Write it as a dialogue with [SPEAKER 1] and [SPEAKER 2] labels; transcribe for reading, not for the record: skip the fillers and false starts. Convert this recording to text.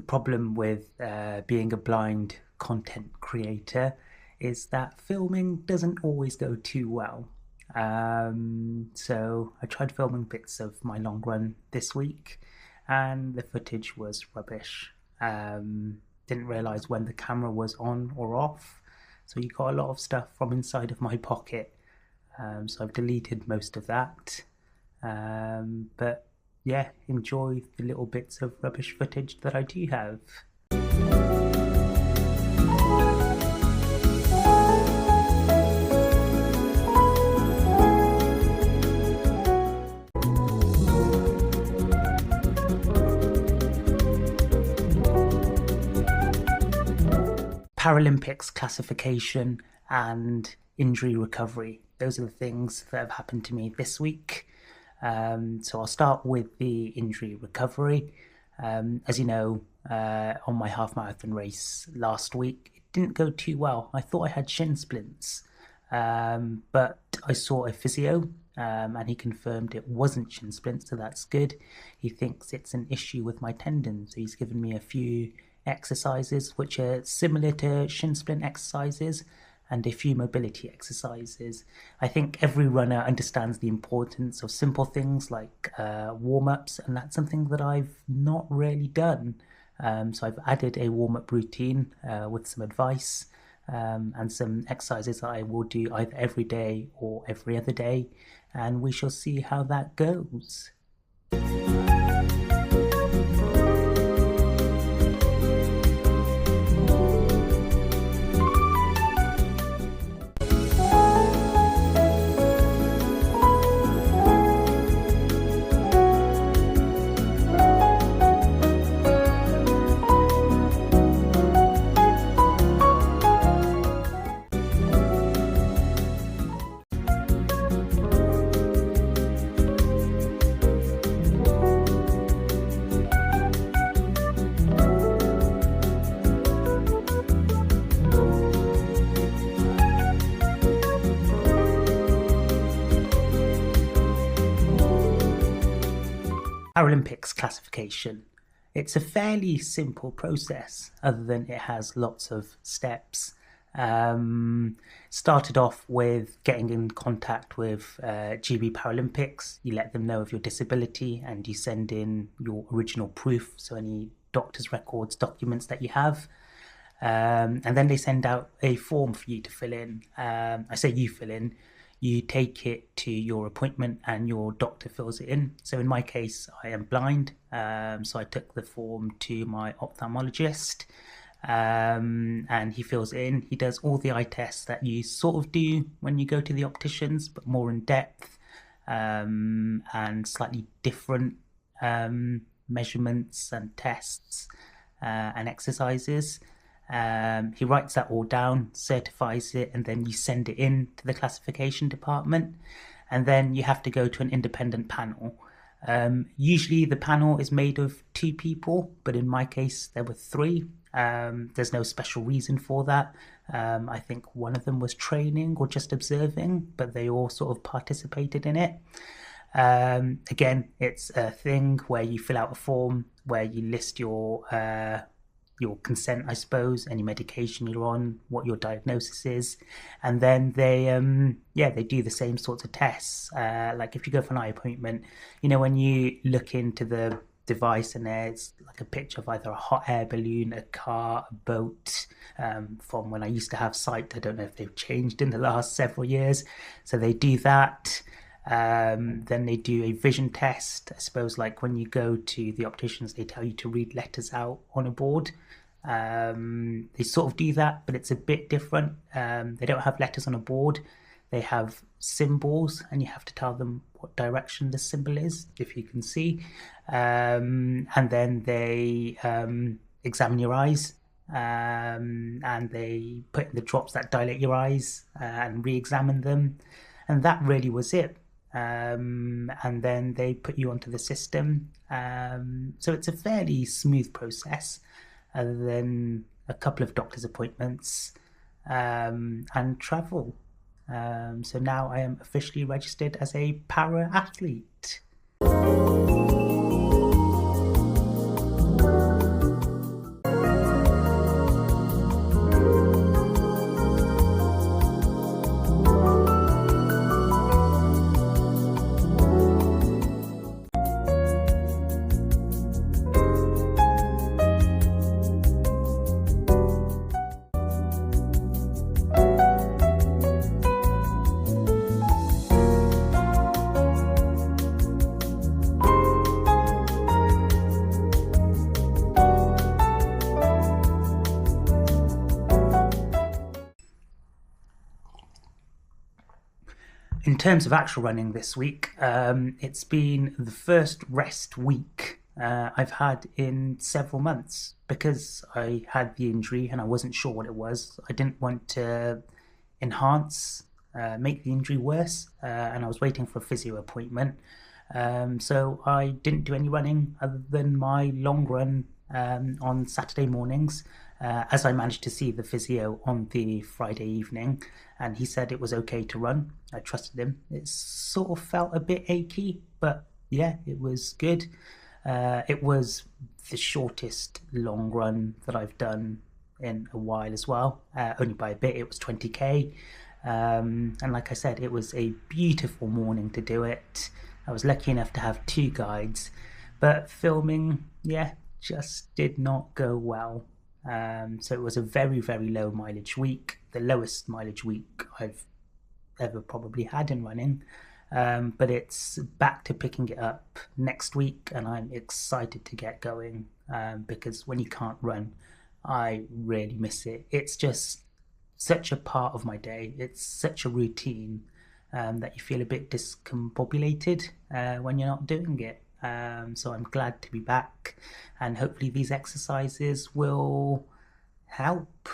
[SPEAKER 1] problem with being a blind content creator is that filming doesn't always go too well. So I tried filming bits of my long run this week and the footage was rubbish. Didn't realize when the camera was on or off, so you got a lot of stuff from inside of my pocket. So I've deleted most of that. But yeah, enjoy the little bits of rubbish footage that I do have. Paralympics classification and injury recovery. Those are the things that have happened to me this week. So I'll start with the injury recovery. As you know, on my half marathon race last week, it didn't go too well. I thought I had shin splints, but I saw a physio and he confirmed it wasn't shin splints, so that's good. He thinks it's an issue with my tendon, so he's given me a few exercises which are similar to shin splint exercises and a few mobility exercises. I think every runner understands the importance of simple things like warm-ups, and that's something that I've not really done. So I've added a warm-up routine with some advice and some exercises that I will do either every day or every other day, and we shall see how that goes. Paralympics classification. It's a fairly simple process, other than it has lots of steps. Started off with getting in contact with GB Paralympics. You let them know of your disability and you send in your original proof, so any doctor's records, documents that you have. And then they send out a form for you to fill in. I say you fill in. You take it to your appointment and your doctor fills it in. So in my case, I am blind, so I took the form to my ophthalmologist, and he fills it in. He does all the eye tests that you sort of do when you go to the opticians, but more in depth and slightly different measurements and tests and exercises. He writes that all down, certifies it, and then you send it in to the classification department, and then you have to go to an independent panel. Usually the panel is made of 2 people, but in my case there were 3. There's no special reason for that. I think one of them was training or just observing, but they all sort of participated in it. Again, it's a thing where you fill out a form where you list your consent, I suppose, any medication you're on, what your diagnosis is, and then they do the same sorts of tests. Like if you go for an eye appointment, you know, when you look into the device and there's like a picture of either a hot air balloon, a car, a boat, from when I used to have sight. I don't know if they've changed in the last several years. So they do that. Then they do a vision test. I suppose like when you go to the opticians, they tell you to read letters out on a board. They sort of do that, but it's a bit different. They don't have letters on a board. They have symbols, and you have to tell them what direction the symbol is, if you can see. And then they examine your eyes, and they put in the drops that dilate your eyes and re-examine them. And that really was it. And then they put you onto the system. So it's a fairly smooth process, other than a couple of doctor's appointments and travel. So now I am officially registered as a para-athlete. In terms of actual running this week, it's been the first rest week I've had in several months because I had the injury and I wasn't sure what it was. I didn't want to enhance, make the injury worse, and I was waiting for a physio appointment. So I didn't do any running other than my long run on Saturday mornings, as I managed to see the physio on the Friday evening, and he said it was okay to run. I trusted him. It sort of felt a bit achy, but yeah, it was good. It was the shortest long run that I've done in a while as well, only by a bit. It was 20k. And like I said, it was a beautiful morning to do it. I was lucky enough to have two guides, but filming, yeah, just did not go well. So it was a very, very low mileage week, the lowest mileage week I've ever probably had in running. But it's back to picking it up next week, and I'm excited to get going because when you can't run, I really miss it. It's just such a part of my day. It's such a routine that you feel a bit discombobulated when you're not doing it. So I'm glad to be back, and hopefully these exercises will help